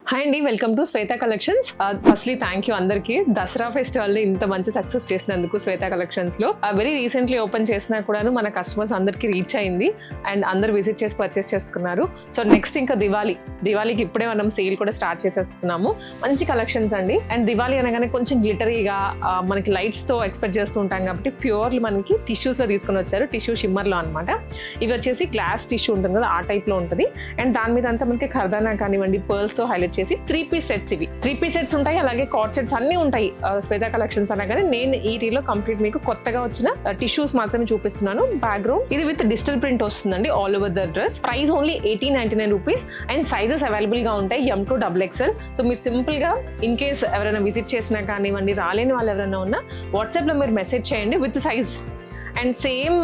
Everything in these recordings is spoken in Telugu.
హాయ్ అండి, welcome to Shweta collections. Firstly thank you అందరికి దసరా ఫెస్టివల్ ని ఇంత మంచి సక్సెస్ చేసినందుకు. శ్వేత కలెక్షన్స్ లో వెరీ రీసెంట్లీ ఓపెన్ చేసినా కూడాను మన కస్టమర్స్ అందరికి రీచ్ అయింది అండ్ అందరు విజిట్ చేసి పర్చేస్ చేసుకున్నారు. సో నెక్స్ట్ ఇంకా దివాళీకి ఇప్పుడే మనం సేల్ కూడా స్టార్ట్ చేసేస్తున్నాము. మంచి కలెక్షన్స్ అండి. అండ్ దివాళీ అనగానే కొంచెం గ్లిటరీగా మనకి లైట్స్ తో ఎక్స్పెక్ట్ చేస్తూ ఉంటాం కాబట్టి ప్యూర్లీ మనకి టిష్యూస్ లో తీసుకొని వచ్చారు. టిష్యూ షిమ్మర్ లో అనమాట. ఇవి వచ్చేసి గ్లాస్ టిష్యూ ఉంటుంది కదా, ఆ టైప్ లో ఉంటుంది. అండ్ దాని మీద అంతా మనకి ఖర్దానా కానివ్వండి, పర్ల్స్ తో హైలైట్ చేసి 3-piece సెట్స్. ఇవి 3-piece సెట్స్ ఉంటాయి, అలాగే కార్డ్ సెట్స్ అన్ని ఉంటాయి శ్వేత కలెక్షన్స్ అనగానే. నేను ఈ రీలో కంప్లీట్ మీకు కొత్తగా వచ్చిన టిష్యూస్ మాత్రమే చూపిస్తున్నాను. బ్యాక్గ్రౌండ్ ఇది విత్ డిజిటల్ ప్రింట్ వస్తుందండి all over the dress. Price only 1899 rupees. And sizes available గా ఉంటాయి M to XXL. సో మీరు సింపుల్ గా ఇన్ కేస్ ఎవరైనా విజిట్ చేసినా కానివ్వండి, రాలేని వాళ్ళు ఎవరైనా ఉన్నా వాట్సాప్ లో మీరు మెసేజ్ చేయండి విత్ సైజ్. అండ్ సేమ్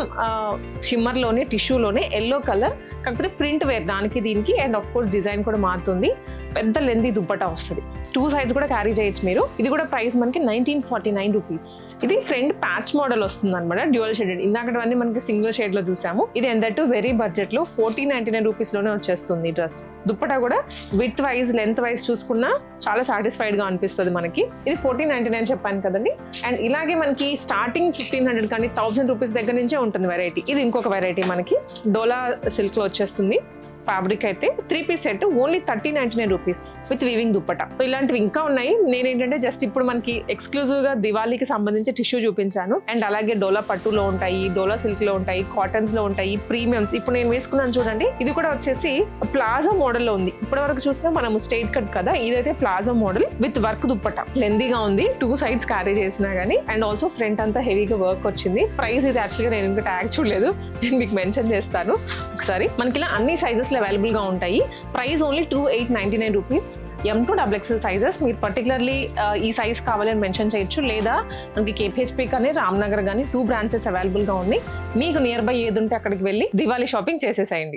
షిమ్మర్లోనే టిష్యూలోనే ఎల్లో కలర్, కాకపోతే ప్రింట్ వేర్ దానికి దీనికి. అండ్ ఆఫ్ కోర్స్ డిజైన్ కూడా మారుతుంది. పెద్ద లెంతీ దుప్పటా వస్తుంది. 2 సైజ్ కూడా క్యారీ చేయొచ్చు మీరు. ఇది కూడా ప్రైస్ మనకి 1949 రూపీస్. ఇది ఫ్రంట్ ప్యాచ్ మోడల్ వస్తుంది అనమాట, డ్యూయల్ షేడెడ్. ఇందాకటి మనకి సింగిల్ షేడ్ లో చూసాము. ఇది ఎందట్టు వెరీ బడ్జెట్ లో 1499 రూపీస్ లోనే వచ్చేస్తుంది ఈ డ్రెస్. దుప్పటా కూడా విత్ వైజ్ లెంత్ వైజ్ చూసుకున్నా చాలా సాటిస్ఫైడ్ గా అనిపిస్తుంది మనకి. ఇది 1499 చెప్పాను కదండి. అండ్ ఇలాగే మనకి స్టార్టింగ్ 1500 కానీ 1000 రూపీస్ దగ్గర నుంచే ఉంటుంది వెరైటీ. ఇది ఇంకొక వెరైటీ మనకి డోలా సిల్క్ లో వచ్చేస్తుంది. ఫ్యాబ్రిక్ అయితే 3-piece set only 1399 rupees with weaving dupatta. ఇలాంటివి ఇంకా ఉన్నాయి. నేనేంటంటే జస్ట్ ఇప్పుడు మనకి ఎక్స్క్లూజివ్ గా దివాళీకి సంబంధించి టిష్యూ చూపించాను. అండ్ అలాగే డోలా పట్టులో ఉంటాయి, డోలా సిల్క్ లో ఉంటాయి, కాటన్స్ లో ఉంటాయి, ప్రీమియమ్స్. ఇప్పుడు నేను వేసుకున్నాను చూడండి, ఇది కూడా వచ్చేసి ప్లాజో మోడల్ లో ఉంది. ఇప్పటి వరకు చూసినా మనం స్ట్రైట్ కట్ కదా, ఇదైతే palazzo model with work dupatta. లెందీగా ఉంది, 2 సైడ్స్ క్యారీ చేసినా గానీ. అండ్ ఆల్సో ఫ్రంట్ అంతా హెవీగా వర్క్ వచ్చింది. ప్రైస్ ఇది యాక్చువల్గా నేను ఇంకా ట్యాగ్ చూడలేదు, నేను మీకు మెన్షన్ చేస్తాను ఒకసారి. మనకి ఇలా అన్ని సైజెస్ లో అవైలబుల్ గా ఉంటాయి. Price only 2899 rupees. M to XXL sizes. మీరు పర్టికులర్లీ ఈ సైజ్ కావాలని మెన్షన్ చేయొచ్చు, లేదా మనకి KPHP కానీ రామ్నగర్ కానీ 2 బ్రాంచెస్ అవైలబుల్ గా ఉంది. మీకు నియర్ బై ఏది ఉంటే అక్కడికి వెళ్ళి దివాళీ షాపింగ్ చేసేసేయండి.